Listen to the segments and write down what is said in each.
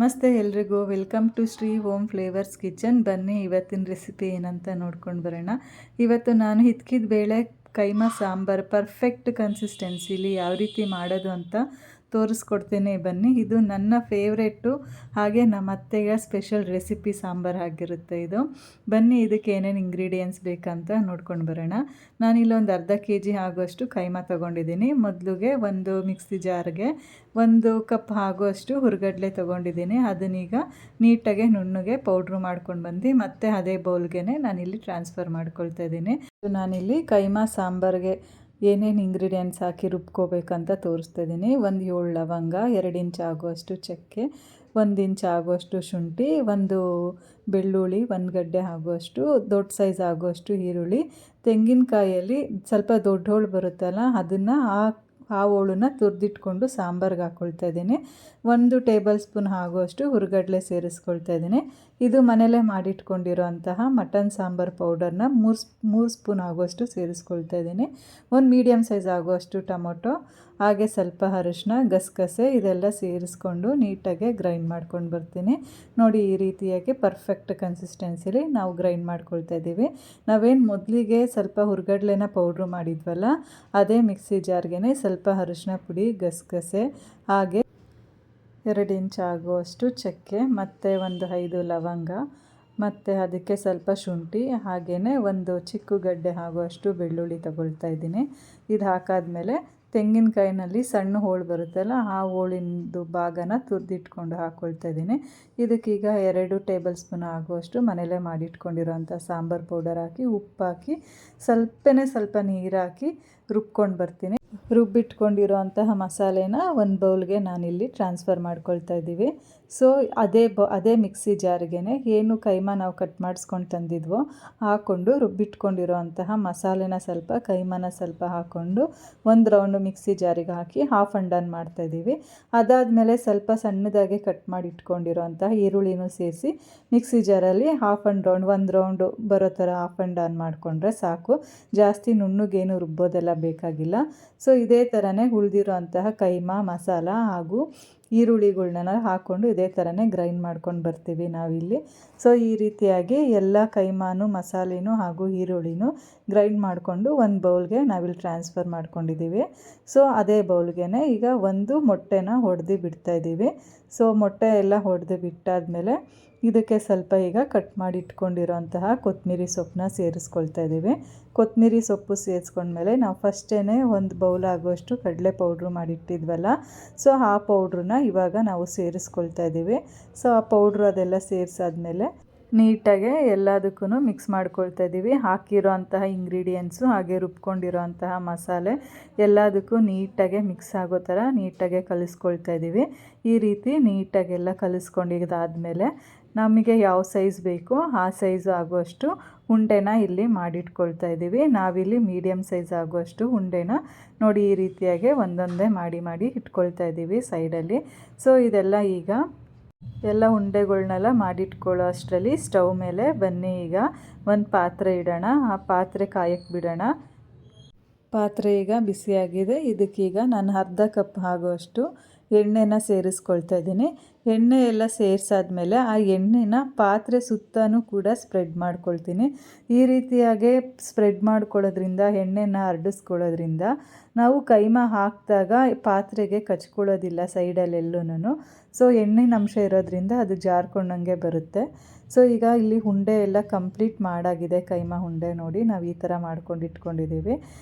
ನಮಸ್ತೆ ಎಲ್ರಿಗೂ, welcome to Shri home flavours kitchen. ಬನ್ನಿ ಇವತ್ತಿನ ರೆಸಿಪಿ ಏನಂತ ನೋಡ್ಕೊಂಡು ಬರೋಣ. ಇವತ್ತು ನಾನು ಹಿತ್ಕಿದ ಬೇಳೆ ಕೈಮಾ ಸಾಂಬಾರು ಪರ್ಫೆಕ್ಟ್ ಕನ್ಸಿಸ್ಟೆನ್ಸಿಲಿ ಯಾವ ರೀತಿ ಮಾಡೋದು ಅಂತ ತೋರಿಸ್ಕೊಡ್ತೇನೆ. ಬನ್ನಿ, ಇದು ನನ್ನ ಫೇವ್ರೇಟು, ಹಾಗೆ ನಮ್ಮ ಅತ್ತೆಗೆ ಸ್ಪೆಷಲ್ ರೆಸಿಪಿ ಸಾಂಬಾರು ಆಗಿರುತ್ತೆ ಇದು. ಬನ್ನಿ, ಇದಕ್ಕೆ ಏನೇನು ಇಂಗ್ರೀಡಿಯೆಂಟ್ಸ್ ಬೇಕಂತ ನೋಡ್ಕೊಂಡು ಬರೋಣ. ನಾನಿಲ್ಲೊಂದು ಅರ್ಧ kg ಆಗುವಷ್ಟು ಕೈಮಾ ತೊಗೊಂಡಿದ್ದೀನಿ. ಮೊದಲಿಗೆ ಒಂದು ಮಿಕ್ಸಿ ಜಾರ್ಗೆ 1 ಕಪ್ ಆಗುವಷ್ಟು ಹುರ್ಗಡ್ಲೆ ತೊಗೊಂಡಿದ್ದೀನಿ. ಅದನ್ನೀಗ ನೀಟಾಗಿ ನುಣ್ಣಗೆ ಪೌಡ್ರು ಮಾಡ್ಕೊಂಡು ಬಂದು ಮತ್ತೆ ಅದೇ ಬೌಲ್ಗೆ ನಾನಿಲ್ಲಿ ಟ್ರಾನ್ಸ್ಫರ್ ಮಾಡ್ಕೊಳ್ತಾ ಇದ್ದೀನಿ. ನಾನಿಲ್ಲಿ ಕೈಮಾ ಸಾಂಬಾರಿಗೆ ಏನೇನು ಇಂಗ್ರೀಡಿಯೆಂಟ್ಸ್ ಹಾಕಿ ರುಬ್ಕೋಬೇಕಂತ ತೋರಿಸ್ತಾ ಇದ್ದೀನಿ. 7 ಲವಂಗ, 2 ಇಂಚ್ ಆಗುವಷ್ಟು ಚಕ್ಕೆ, 1 ಇಂಚ್ ಆಗುವಷ್ಟು ಶುಂಠಿ, 1 ಬೆಳ್ಳುಳ್ಳಿ, 1 ಗಡ್ಡೆ ಆಗುವಷ್ಟು ದೊಡ್ಡ ಸೈಜ್ ಆಗುವಷ್ಟು ಈರುಳ್ಳಿ, ತೆಂಗಿನಕಾಯಲ್ಲಿ ಸ್ವಲ್ಪ ದೊಡ್ಡ ಹೋಳು ಬರುತ್ತಲ್ಲ ಅದನ್ನು ಆ ಹೋಳನ್ನ ತುರಿದಿಟ್ಕೊಂಡು ಸಾಂಬಾರ್ಗೆ ಹಾಕ್ಕೊಳ್ತಾ ಇದ್ದೀನಿ. 1 ಟೇಬಲ್ ಸ್ಪೂನ್ ಆಗುವಷ್ಟು ಹುರ್ಗಡ್ಲೆ ಸೇರಿಸ್ಕೊಳ್ತಾ ಇದ್ದೀನಿ. ಇದು ಮನೇಲೇ ಮಾಡಿಟ್ಕೊಂಡಿರೋ ಅಂತಹ ಮಟನ್ ಸಾಂಬಾರು ಪೌಡರ್ನ 3 ಸ್ಪೂನ್ ಆಗುವಷ್ಟು ಸೇರಿಸ್ಕೊಳ್ತಾ ಇದ್ದೀನಿ. 1 ಮೀಡಿಯಮ್ ಸೈಜ್ ಆಗುವಷ್ಟು ಟೊಮೊಟೊ, ಹಾಗೆ ಸ್ವಲ್ಪ ಅರಿಶಿನ, ಗಸಗಸೆ ಇದೆಲ್ಲ ಸೇರಿಸ್ಕೊಂಡು ನೀಟಾಗಿ ಗ್ರೈಂಡ್ ಮಾಡ್ಕೊಂಡು ಬರ್ತೀನಿ. ನೋಡಿ, ಈ ರೀತಿಯಾಗಿ ಪರ್ಫೆಕ್ಟ್ ಕನ್ಸಿಸ್ಟೆನ್ಸಿಲಿ ನಾವು ಗ್ರೈಂಡ್ ಮಾಡ್ಕೊಳ್ತಾ ಇದ್ದೀವಿ. ನಾವೇನು ಮೊದಲಿಗೆ ಸ್ವಲ್ಪ ಹುರ್ಗಡ್ಲೆನ ಪೌಡ್ರು ಮಾಡಿದ್ವಲ್ಲ, ಅದೇ ಮಿಕ್ಸಿ ಜಾರ್ಗೆ ಸ್ವಲ್ಪ ಅರಿಶಿನ ಪುಡಿ, ಗಸಗಸೆ, ಹಾಗೆ 2 ಇಂಚ್ ಆಗುವಷ್ಟು ಚಕ್ಕೆ, ಮತ್ತು 5 ಲವಂಗ, ಮತ್ತು ಅದಕ್ಕೆ ಸ್ವಲ್ಪ ಶುಂಠಿ, ಹಾಗೆಯೇ 1 ಚಿಕ್ಕ ಗಡ್ಡೆ ಆಗುವಷ್ಟು ಬೆಳ್ಳುಳ್ಳಿ ತಗೊಳ್ತಾ ಇದ್ದೀನಿ. ಇದು ಹಾಕಾದ್ಮೇಲೆ ತೆಂಗಿನಕಾಯಿನಲ್ಲಿ ಸಣ್ಣ ಹೋಳು ಬರುತ್ತಲ್ಲ, ಆ ಹೋಳಿಂದು ಭಾಗನ ತುರಿದಿಟ್ಕೊಂಡು ಹಾಕ್ಕೊಳ್ತಾ ಇದ್ದೀನಿ. ಇದಕ್ಕೀಗ 2 ಟೇಬಲ್ ಸ್ಪೂನ್ ಆಗುವಷ್ಟು ಮನೇಲೇ ಮಾಡಿಟ್ಕೊಂಡಿರೋಂಥ ಸಾಂಬಾರು ಪೌಡರ್ ಹಾಕಿ, ಉಪ್ಪು ಹಾಕಿ, ಸ್ವಲ್ಪ ನೀರು ಹಾಕಿ ರುಬ್ಕೊಂಡು ಬರ್ತೀನಿ. ರುಬ್ಬಿಟ್ಕೊಂಡಿರೋ ಅಂತಹ ಮಸಾಲೆನ ಒಂದು ಬೌಲ್ಗೆ ನಾನಿಲ್ಲಿ ಟ್ರಾನ್ಸ್ಫರ್ ಮಾಡ್ಕೊಳ್ತಾ ಇದ್ದೀವಿ. ಸೊ ಅದೇ ಮಿಕ್ಸಿ ಜಾರ್ಗೆ ಏನು ಕೈಮಾ ನಾವು ಕಟ್ ಮಾಡಿಸ್ಕೊಂಡು ತಂದಿದ್ವೋ ಹಾಕ್ಕೊಂಡು ರುಬ್ಬಿಟ್ಕೊಂಡಿರೋ ಅಂತಹ ಮಸಾಲೆನ ಸ್ವಲ್ಪ, ಕೈಮಾನ ಸ್ವಲ್ಪ ಹಾಕ್ಕೊಂಡು 1 ರೌಂಡು ಮಿಕ್ಸಿ ಜಾರಿಗೆ ಹಾಕಿ ಹಾಫ್ ಆ್ಯಂಡ್ ಡನ್ ಮಾಡ್ತಾಯಿದ್ದೀವಿ. ಅದಾದಮೇಲೆ ಸ್ವಲ್ಪ ಸಣ್ಣದಾಗಿ ಕಟ್ ಮಾಡಿ ಇಟ್ಕೊಂಡಿರೋ ಅಂತಹ ಈರುಳ್ಳಿನೂ ಸೇರಿಸಿ ಮಿಕ್ಸಿ ಜಾರಲ್ಲಿ ಹಾಫ್ ಆ್ಯಂಡ್ ರೌಂಡ್ 1 ರೌಂಡು ಬರೋ ಥರ ಹಾಫ್ ಆ್ಯಂಡ್ ಡನ್ ಮಾಡಿಕೊಂಡ್ರೆ ಸಾಕು. ಜಾಸ್ತಿ ನುಣ್ಣಗೇನು ರುಬ್ಬೋದೆಲ್ಲ ಬೇಕಾಗಿಲ್ಲ. ಸೊ ಇದೇ ಥರನೇ ಉಳಿದಿರೋ ಅಂತಹ ಕೈಮಾ ಮಸಾಲ ಹಾಗೂ ಈರುಳ್ಳಿಗಳ್ನ ಹಾಕ್ಕೊಂಡು ಇದೇ ಥರನೇ ಗ್ರೈಂಡ್ ಮಾಡ್ಕೊಂಡು ಬರ್ತೀವಿ ನಾವಿಲ್ಲಿ. ಸೊ ಈ ರೀತಿಯಾಗಿ ಎಲ್ಲ ಕೈಮಾನು, ಮಸಾಲೆನೂ ಹಾಗೂ ಈರುಳ್ಳಿನೂ ಗ್ರೈಂಡ್ ಮಾಡಿಕೊಂಡು ಒಂದು ಬೌಲ್ಗೆ ನಾವಿಲ್ಲಿ ಟ್ರಾನ್ಸ್ಫರ್ ಮಾಡ್ಕೊಂಡಿದ್ದೀವಿ. ಸೊ ಅದೇ ಬೌಲ್ಗೆ ಈಗ 1 ಮೊಟ್ಟೆನ ಹೊಡೆದು ಬಿಡ್ತಾಯಿದ್ದೀವಿ. ಸೊ ಮೊಟ್ಟೆ ಎಲ್ಲ ಹೊಡೆದು ಬಿಟ್ಟಾದಮೇಲೆ ಇದಕ್ಕೆ ಸ್ವಲ್ಪ ಈಗ ಕಟ್ ಮಾಡಿ ಇಟ್ಕೊಂಡಿರೋಂತಹ ಕೊತ್ತಂಬರಿ ಸೊಪ್ಪನ್ನ ಸೇರಿಸ್ಕೊಳ್ತಾ ಇದ್ದೀವಿ. ಕೊತ್ತಂಬರಿ ಸೊಪ್ಪು ಸೇರಿಸ್ಕೊಂಡ್ಮೇಲೆ ನಾವು ಫಸ್ಟೇ 1 ಬೌಲ್ ಆಗುವಷ್ಟು ಕಡಲೆ ಪೌಡ್ರು ಮಾಡಿಟ್ಟಿದ್ವಲ್ಲ, ಸೊ ಆ ಪೌಡ್ರನ್ನ ಇವಾಗ ನಾವು ಸೇರಿಸ್ಕೊಳ್ತಾ ಇದ್ದೀವಿ. ಸೊ ಆ ಪೌಡ್ರು ಅದೆಲ್ಲ ಸೇರಿಸಾದ್ಮೇಲೆ ನೀಟಾಗೆ ಎಲ್ಲದಕ್ಕೂ ಮಿಕ್ಸ್ ಮಾಡ್ಕೊಳ್ತಾ ಇದ್ದೀವಿ. ಹಾಕಿರೋ ಅಂತಹ ಇಂಗ್ರೀಡಿಯೆಂಟ್ಸು ಹಾಗೆ ರುಬ್ಕೊಂಡಿರೋ ಅಂತಹ ಮಸಾಲೆ ಎಲ್ಲದಕ್ಕೂ ನೀಟಾಗೆ ಮಿಕ್ಸ್ ಆಗೋ ಥರ ನೀಟಾಗೆ ಕಲಿಸ್ಕೊಳ್ತಾ ಇದ್ದೀವಿ. ಈ ರೀತಿ ನೀಟಾಗೆಲ್ಲ ಕಲಿಸ್ಕೊಂಡಿದ್ದಾದಮೇಲೆ ನಮಗೆ ಯಾವ ಸೈಜ್ ಬೇಕೋ ಆ ಸೈಜು ಆಗುವಷ್ಟು ಉಂಡೆನ ಇಲ್ಲಿ ಮಾಡಿಟ್ಕೊಳ್ತಾ ಇದ್ದೀವಿ. ನಾವಿಲ್ಲಿ ಮೀಡಿಯಮ್ ಸೈಜ್ ಆಗುವಷ್ಟು ಉಂಡೆನ ನೋಡಿ ಈ ರೀತಿಯಾಗಿ ಒಂದೊಂದೇ ಮಾಡಿ ಇಟ್ಕೊಳ್ತಾ ಇದ್ದೀವಿ ಸೈಡಲ್ಲಿ. ಸೊ ಇದೆಲ್ಲ ಈಗ ಎಲ್ಲ ಉಂಡೆಗಳ್ನೆಲ್ಲ ಮಾಡಿಟ್ಕೊಳ್ಳೋ ಅಷ್ಟರಲ್ಲಿ ಸ್ಟವ್ ಮೇಲೆ ಬನ್ನಿ, ಈಗ ಒಂದು ಪಾತ್ರೆ ಇಡೋಣ. ಆ ಪಾತ್ರೆ ಕಾಯಕ್ಕೆ ಬಿಡೋಣ. ಪಾತ್ರೆ ಈಗ ಬಿಸಿಯಾಗಿದೆ. ಇದಕ್ಕೀಗ ನಾನು ಅರ್ಧ ಕಪ್ ಆಗುವಷ್ಟು ಎಣ್ಣೆನ ಸೇರಿಸ್ಕೊಳ್ತಾ ಇದ್ದೀನಿ. ಎಣ್ಣೆ ಎಲ್ಲ ಸೇರಿಸಾದ್ಮೇಲೆ ಆ ಎಣ್ಣೆನ ಪಾತ್ರೆ ಸುತ್ತಲೂ ಕೂಡ ಸ್ಪ್ರೆಡ್ ಮಾಡ್ಕೊಳ್ತೀನಿ. ಈ ರೀತಿಯಾಗಿ ಸ್ಪ್ರೆಡ್ ಮಾಡ್ಕೊಳ್ಳೋದ್ರಿಂದ, ಎಣ್ಣೆನ ಹರಡಿಸ್ಕೊಳ್ಳೋದ್ರಿಂದ ನಾವು ಕೈಮಾ ಹಾಕಿದಾಗ ಪಾತ್ರೆಗೆ ಕಚ್ಕೊಳ್ಳೋದಿಲ್ಲ ಸೈಡಲ್ಲೆಲ್ಲೂ. ಸೊ ಎಣ್ಣೆನ ಅಂಶ ಇರೋದ್ರಿಂದ ಅದು ಜಾರ್ಕೊಂಡಂಗೆ ಬರುತ್ತೆ. ಸೊ ಈಗ ಇಲ್ಲಿ ಉಂಡೆ ಎಲ್ಲ ಕಂಪ್ಲೀಟ್ ಮಾಡಾಗಿದೆ. ಕೈಮಾ ಉಂಡೆ ನೋಡಿ ನಾವು ಈ ಥರ ಮಾಡ್ಕೊಂಡು ಇಟ್ಕೊಂಡಿದ್ದೀವಿ.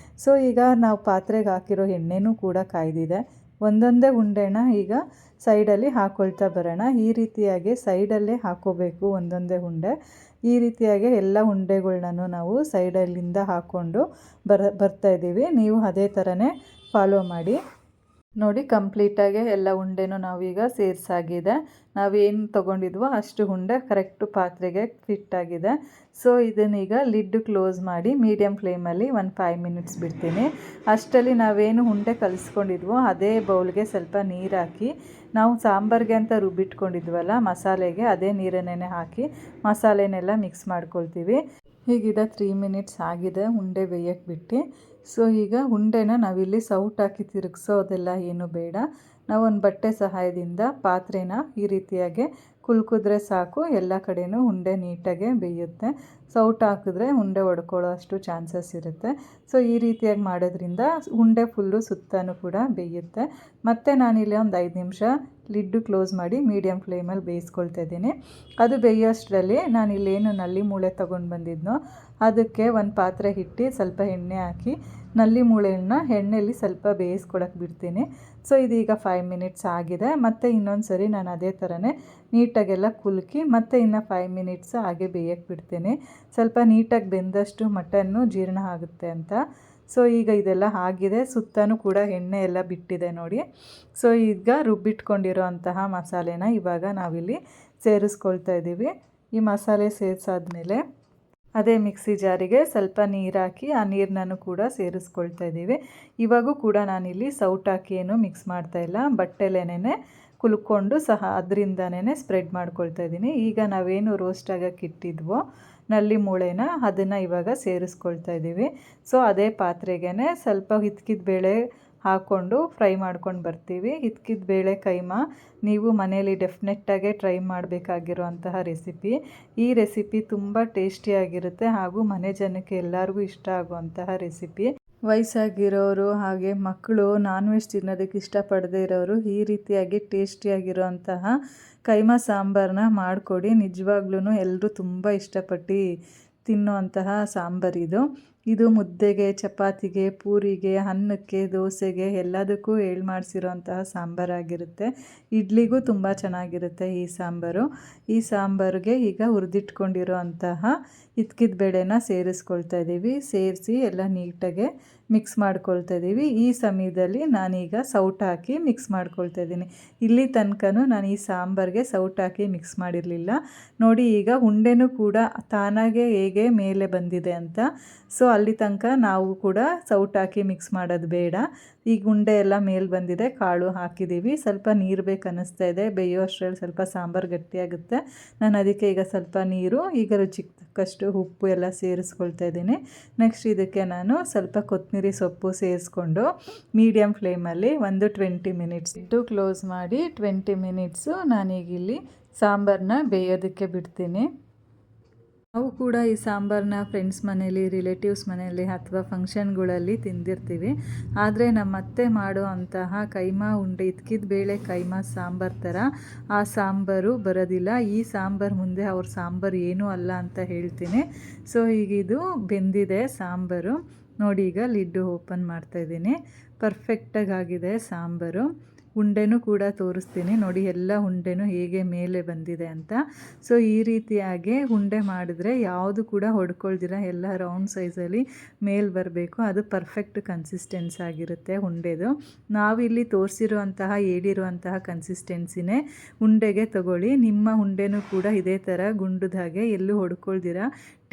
ಸೊ ಈಗ ನಾವು ಪಾತ್ರೆಗೆ ಹಾಕಿರೋ ಎಣ್ಣೆನೂ ಕೂಡ ಕಾಯ್ದಿದೆ. ಒಂದೊಂದೇ ಉಂಡೆನ ಈಗ ಸೈಡಲ್ಲಿ ಹಾಕ್ಕೊಳ್ತಾ ಬರೋಣ. ಈ ರೀತಿಯಾಗಿ ಸೈಡಲ್ಲೇ ಹಾಕ್ಕೋಬೇಕು ಒಂದೊಂದೇ ಉಂಡೆ. ಈ ರೀತಿಯಾಗಿ ಎಲ್ಲ ಉಂಡೆಗಳ್ನೂ ನಾವು ಸೈಡಲ್ಲಿಂದ ಹಾಕ್ಕೊಂಡು ಬರ್ತಾಯಿದ್ದೀವಿ. ನೀವು ಅದೇ ಥರನೇ ಫಾಲೋ ಮಾಡಿ. ನೋಡಿ, ಕಂಪ್ಲೀಟಾಗಿ ಎಲ್ಲ ಉಂಡೆನೂ ನಾವೀಗ ಸೇರಿಸಾಗಿದೆ. ನಾವೇನು ತೊಗೊಂಡಿದ್ವೋ ಅಷ್ಟು ಉಂಡೆ ಕರೆಕ್ಟು ಪಾತ್ರೆಗೆ ಫಿಟ್ಟಾಗಿದೆ. ಸೊ ಇದನ್ನೀಗ ಲಿಡ್ ಕ್ಲೋಸ್ ಮಾಡಿ ಮೀಡಿಯಮ್ ಫ್ಲೇಮಲ್ಲಿ 5 ಮಿನಿಟ್ಸ್ ಬಿಡ್ತೀನಿ. ಅಷ್ಟರಲ್ಲಿ ನಾವೇನು ಉಂಡೆ ಕಲಿಸ್ಕೊಂಡಿದ್ವೋ ಅದೇ ಬೌಲ್ಗೆ ಸ್ವಲ್ಪ ನೀರು ಹಾಕಿ, ನಾವು ಸಾಂಬಾರಿಗೆ ಅಂತ ರುಬ್ಬಿಟ್ಕೊಂಡಿದ್ವಲ್ಲ ಮಸಾಲೆಗೆ, ಅದೇ ನೀರನ್ನೇ ಹಾಕಿ ಮಸಾಲೆನೆಲ್ಲ ಮಿಕ್ಸ್ ಮಾಡ್ಕೊಳ್ತೀವಿ. ಹೀಗಿದೆ 3 ಮಿನಿಟ್ಸ್ ಆಗಿದೆ ಉಂಡೆ ಬೇಯಕ್ಕೆ ಬಿಟ್ಟು. ಸೊ ಈಗ ಉಂಡೆನ ನಾವಿಲ್ಲಿ ಸೌಟ್ ಹಾಕಿ ತಿರುಗಿಸೋದೆಲ್ಲ ಏನು ಬೇಡ. ನಾವೊಂದು ಬಟ್ಟೆ ಸಹಾಯದಿಂದ ಪಾತ್ರೆನ ಈ ರೀತಿಯಾಗಿ ಕುಲ್ಕಿದ್ರೆ ಸಾಕು, ಎಲ್ಲ ಕಡೆಯೂ ಉಂಡೆ ನೀಟಾಗೆ ಬೇಯುತ್ತೆ. ಸೌಟ್ ಹಾಕಿದ್ರೆ ಉಂಡೆ ಒಡ್ಕೊಳ್ಳೋ ಅಷ್ಟು ಚಾನ್ಸಸ್ ಇರುತ್ತೆ. ಸೊ ಈ ರೀತಿಯಾಗಿ ಮಾಡೋದ್ರಿಂದ ಉಂಡೆ ಫುಲ್ಲು ಸುತ್ತಲೂ ಕೂಡ ಬೇಯುತ್ತೆ. ಮತ್ತು ನಾನಿಲ್ಲಿ ಒಂದು 5 ನಿಮಿಷ ಲಿಡ್ಡು ಕ್ಲೋಸ್ ಮಾಡಿ ಮೀಡಿಯಮ್ ಫ್ಲೇಮಲ್ಲಿ ಬೇಯಿಸ್ಕೊಳ್ತಾ ಇದ್ದೀನಿ. ಅದು ಬೇಯೋಷ್ಟರಲ್ಲಿ ನಾನಿಲ್ಲೇನು ನಲ್ಲಿ ಮೂಳೆ ತೊಗೊಂಡು ಬಂದಿದ್ನೋ ಅದಕ್ಕೆ ಒಂದು ಪಾತ್ರೆ ಇಟ್ಟು ಸ್ವಲ್ಪ ಎಣ್ಣೆ ಹಾಕಿ ನಲ್ಲಿ ಮೂಳೆಯನ್ನು ಎಣ್ಣೆಯಲ್ಲಿ ಸ್ವಲ್ಪ ಬೇಯಿಸ್ಕೊಳಕ್ಕೆ ಬಿಡ್ತೀನಿ. ಸೊ ಇದೀಗ 5 ಮಿನಿಟ್ಸ್ ಆಗಿದೆ. ಮತ್ತು ಇನ್ನೊಂದು ಸರಿ ನಾನು ಅದೇ ಥರನೇ ನೀಟಾಗೆಲ್ಲ ಕುಲ್ಕಿ ಮತ್ತು ಇನ್ನು 5 ಮಿನಿಟ್ಸ್ ಹಾಗೆ ಬೇಯಕ್ಕೆ ಬಿಡ್ತೀನಿ. ಸ್ವಲ್ಪ ನೀಟಾಗಿ ಬೆಂದಷ್ಟು ಮಟನ್ನು ಜೀರ್ಣ ಆಗುತ್ತೆ ಅಂತ. ಸೊ ಈಗ ಇದೆಲ್ಲ ಆಗಿದೆ, ಸುತ್ತಲೂ ಕೂಡ ಎಣ್ಣೆ ಎಲ್ಲ ಬಿಟ್ಟಿದೆ ನೋಡಿ. ಸೊ ಈಗ ರುಬ್ಬಿಟ್ಕೊಂಡಿರೋ ಅಂತಹ ಮಸಾಲೆನ ಇವಾಗ ನಾವಿಲ್ಲಿ ಸೇರಿಸ್ಕೊಳ್ತಾ ಇದ್ದೀವಿ. ಈ ಮಸಾಲೆ ಸೇರಿಸಾದ್ಮೇಲೆ ಅದೇ ಮಿಕ್ಸಿ ಜಾರಿಗೆ ಸ್ವಲ್ಪ ನೀರು ಹಾಕಿ ಆ ನೀರನ್ನು ಕೂಡ ಸೇರಿಸ್ಕೊಳ್ತಾ ಇದ್ದೀವಿ. ಇವಾಗೂ ಕೂಡ ನಾನಿಲ್ಲಿ ಸೌಟ್ ಹಾಕಿ ಏನು ಮಿಕ್ಸ್ ಮಾಡ್ತಾಯಿಲ್ಲ, ಬಟ್ಟೆಲೇನೆ ಕುಲ್ಕೊಂಡು ಸಹ ಅದರಿಂದನೇ ಸ್ಪ್ರೆಡ್ ಮಾಡ್ಕೊಳ್ತಾ ಇದ್ದೀನಿ. ಈಗ ನಾವೇನು ರೋಸ್ಟ್ ಆಗಕ್ಕೆ ಇಟ್ಟಿದ್ವೋ ನಲ್ಲಿ ಮೂಳೆನ ಅದನ್ನು ಇವಾಗ ಸೇರಿಸ್ಕೊಳ್ತಾ ಇದ್ದೀವಿ. ಸೊ ಅದೇ ಪಾತ್ರೆಗೆ ಸ್ವಲ್ಪ ಹಿತ್ಕಿದ ಬೇಳೆ ಹಾಕ್ಕೊಂಡು ಫ್ರೈ ಮಾಡ್ಕೊಂಡು ಬರ್ತೀವಿ. ಹಿತ್ಕಿದ ಬೇಳೆ ಕೈಮಾ ನೀವು ಮನೇಲಿ ಡೆಫಿನೆಟ್ಟಾಗೆ ಟ್ರೈ ಮಾಡಬೇಕಾಗಿರುವಂತಹ ರೆಸಿಪಿ. ಈ ರೆಸಿಪಿ ತುಂಬ ಟೇಸ್ಟಿಯಾಗಿರುತ್ತೆ ಹಾಗೂ ಮನೆ ಜನಕ್ಕೆ ಎಲ್ಲರಿಗೂ ಇಷ್ಟ ಆಗುವಂತಹ ರೆಸಿಪಿ. ವಯಸ್ಸಾಗಿರೋರು ಹಾಗೆ ಮಕ್ಕಳು ನಾನ್ ವೆಜ್ ತಿನ್ನೋದಕ್ಕೆ ಇಷ್ಟಪಡದೇ ಇರೋರು ಈ ರೀತಿಯಾಗಿ ಟೇಸ್ಟಿಯಾಗಿರೋಂತಹ ಕೈಮಾ ಸಾಂಬಾರನ್ನ ಮಾಡಿಕೊಡಿ. ನಿಜವಾಗ್ಲೂ ಎಲ್ಲರೂ ತುಂಬ ಇಷ್ಟಪಟ್ಟು ತಿನ್ನೋವಂತಹ ಸಾಂಬಾರಿದು. ಇದು ಮುದ್ದೆಗೆ, ಚಪಾತಿಗೆ, ಪೂರಿಗೆ, ಅನ್ನಕ್ಕೆ, ದೋಸೆಗೆ ಎಲ್ಲದಕ್ಕೂ ಮಾಡಿಸಿರೋಂತಹ ಸಾಂಬಾರಾಗಿರುತ್ತೆ. ಇಡ್ಲಿಗೂ ತುಂಬ ಚೆನ್ನಾಗಿರುತ್ತೆ ಈ ಸಾಂಬಾರು. ಈ ಸಾಂಬಾರಿಗೆ ಈಗ ಹುರಿದಿಟ್ಕೊಂಡಿರೋ ಅಂತಹ ಹಿತ್ಕಿದ ಬೇಳೆನ ಸೇರಿಸ್ಕೊಳ್ತಾ ಇದ್ದೀವಿ. ಸೇರಿಸಿ ಎಲ್ಲ ನೀಟಾಗೆ ಮಿಕ್ಸ್ ಮಾಡ್ಕೊಳ್ತಾ ಇದ್ದೀವಿ. ಈ ಸಮಯದಲ್ಲಿ ನಾನೀಗ ಸೌಟ್ ಹಾಕಿ ಮಿಕ್ಸ್ ಮಾಡ್ಕೊಳ್ತಾ ಇದ್ದೀನಿ. ಇಲ್ಲಿ ತನಕನೂ ನಾನು ಈ ಸಾಂಬಾರಿಗೆ ಸೌಟ್ ಹಾಕಿ ಮಿಕ್ಸ್ ಮಾಡಿರಲಿಲ್ಲ ನೋಡಿ. ಈಗ ಉಂಡೆನೂ ಕೂಡ ತಾನಾಗೆ ಹೇಗೆ ಮೇಲೆ ಬಂದಿದೆ ಅಂತ. ಸೊ ಅಲ್ಲಿ ತನಕ ನಾವು ಕೂಡ ಸೌಟ್ ಹಾಕಿ ಮಿಕ್ಸ್ ಮಾಡೋದು ಬೇಡ. ಈಗ ಉಂಡೆ ಎಲ್ಲ ಮೇಲೆ ಬಂದಿದೆ, ಕಾಳು ಹಾಕಿದ್ದೀವಿ. ಸ್ವಲ್ಪ ನೀರು ಬೇಕು ಅನ್ನಿಸ್ತಾ ಇದೆ, ಬೇಯೋ ಅಷ್ಟರಲ್ಲಿ ಸ್ವಲ್ಪ ಸಾಂಬಾರು ಗಟ್ಟಿಯಾಗುತ್ತೆ. ನಾನು ಅದಕ್ಕೆ ಈಗ ಸ್ವಲ್ಪ ನೀರು, ಈಗ ರುಚಿಗೆ ತಕ್ಕಷ್ಟು ಉಪ್ಪು ಎಲ್ಲ ಸೇರಿಸ್ಕೊಳ್ತಾ ಇದ್ದೀನಿ. ನೆಕ್ಸ್ಟ್ ಇದಕ್ಕೆ ನಾನು ಸ್ವಲ್ಪ ಕೊತ್ತಂಬರಿ ಸೊಪ್ಪು ಸೇರಿಸ್ಕೊಂಡು ಮೀಡಿಯಮ್ ಫ್ಲೇಮಲ್ಲಿ ಒಂದು 20 ಮಿನಿಟ್ಸ್ ಇಟ್ಟು ಕ್ಲೋಸ್ ಮಾಡಿ 20 ಮಿನಿಟ್ಸು ನಾನೀಗಿಲ್ಲಿ ಸಾಂಬಾರನ್ನ ಬೇಯೋದಕ್ಕೆ ಬಿಡ್ತೀನಿ. ನಾವು ಕೂಡ ಈ ಸಾಂಬಾರನ್ನ ಫ್ರೆಂಡ್ಸ್ ಮನೇಲಿ, ರಿಲೇಟಿವ್ಸ್ ಮನೆಯಲ್ಲಿ ಅಥವಾ ಫಂಕ್ಷನ್ಗಳಲ್ಲಿ ತಿಂದಿರ್ತೀವಿ. ಆದರೆ ನಮ್ಮ ಅತ್ತೆ ಮಾಡೋ ಅಂತಹ ಕೈಮಾ ಉಂಡೆ ಹಿತ್ಕಿದ ಬೇಳೆ ಕೈಮಾ ಸಾಂಬಾರು ಥರ ಆ ಸಾಂಬಾರು ಬರೋದಿಲ್ಲ. ಈ ಸಾಂಬಾರು ಮುಂದೆ ಅವ್ರ ಸಾಂಬಾರು ಏನೂ ಅಲ್ಲ ಅಂತ ಹೇಳ್ತೀನಿ. ಸೊ ಈಗ ಇದು ಬೆಂದಿದೆ ಸಾಂಬಾರು ನೋಡಿ. ಈಗ ಲಿಡ್ಡು ಓಪನ್ ಮಾಡ್ತಾಯಿದ್ದೀನಿ. ಪರ್ಫೆಕ್ಟಾಗಿ ಆಗಿದೆ ಸಾಂಬಾರು. ಉಂಡೆನೂ ಕೂಡ ತೋರಿಸ್ತೀನಿ ನೋಡಿ, ಎಲ್ಲ ಉಂಡೆನೂ ಹೇಗೆ ಮೇಲೆ ಬಂದಿದೆ ಅಂತ. ಸೊ ಈ ರೀತಿಯಾಗಿ ಉಂಡೆ ಮಾಡಿದ್ರೆ ಯಾವುದು ಕೂಡ ಹೊಡ್ಕೊಳ್ದಿರ ಎಲ್ಲ ರೌಂಡ್ ಸೈಜಲ್ಲಿ ಮೇಲೆ ಬರಬೇಕು. ಅದು ಪರ್ಫೆಕ್ಟ್ ಕನ್ಸಿಸ್ಟೆನ್ಸಿ ಆಗಿರುತ್ತೆ ಉಂಡೆದು. ನಾವಿಲ್ಲಿ ತೋರಿಸಿರುವಂತಹ ಹೇಳಿರುವಂತಹ ಕನ್ಸಿಸ್ಟೆನ್ಸಿನೇ ಉಂಡೆಗೆ ತಗೊಳ್ಳಿ. ನಿಮ್ಮ ಉಂಡೆನೂ ಕೂಡ ಇದೇ ಥರ ಗುಂಡುದಾಗೆ ಎಲ್ಲೂ ಹೊಡ್ಕೊಳ್ದಿರ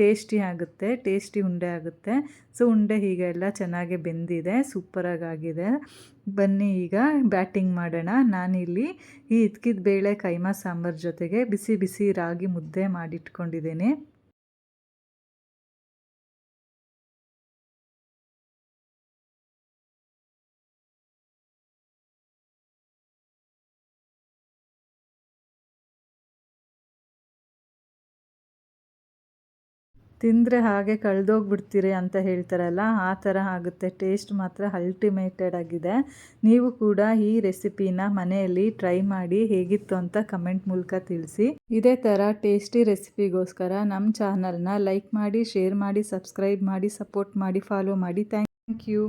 ಟೇಸ್ಟಿ ಆಗುತ್ತೆ, ಟೇಸ್ಟಿ ಉಂಡೆ ಆಗುತ್ತೆ. ಸೊ ಉಂಡೆ ಹೀಗೆ ಎಲ್ಲ ಚೆನ್ನಾಗಿ ಬೆಂದಿದೆ, ಸೂಪರಾಗಿದೆ. ಬನ್ನಿ ಈಗ ಬ್ಯಾಟಿಂಗ್ ಮಾಡೋಣ. ನಾನಿಲ್ಲಿ ಈ ಹಿತ್ಕಿದ ಬೇಳೆ ಕೈಮಾ ಸಾಂಬಾರು ಜೊತೆಗೆ ಬಿಸಿ ಬಿಸಿ ರಾಗಿ ಮುದ್ದೆ ಮಾಡಿಟ್ಕೊಂಡಿದ್ದೀನಿ. ತಿಂದರೆ ಹಾಗೆ ಕಳೆದೋಗ್ಬಿಡ್ತೀರಿ ಅಂತ ಹೇಳ್ತಾರಲ್ಲ, ಆ ಥರ ಆಗುತ್ತೆ. ಟೇಸ್ಟ್ ಮಾತ್ರ ಅಲ್ಟಿಮೇಟೆಡ್ ಆಗಿದೆ. ನೀವು ಕೂಡ ಈ ರೆಸಿಪಿನ ಮನೆಯಲ್ಲಿ ಟ್ರೈ ಮಾಡಿ ಹೇಗಿತ್ತು ಅಂತ ಕಮೆಂಟ್ ಮೂಲಕ ತಿಳಿಸಿ. ಇದೇ ಥರ ಟೇಸ್ಟಿ ರೆಸಿಪಿಗೋಸ್ಕರ ನಮ್ಮ ಚಾನಲ್ನ ಲೈಕ್ ಮಾಡಿ, ಶೇರ್ ಮಾಡಿ, ಸಬ್ಸ್ಕ್ರೈಬ್ ಮಾಡಿ, ಸಪೋರ್ಟ್ ಮಾಡಿ, ಫಾಲೋ ಮಾಡಿ. Thank you.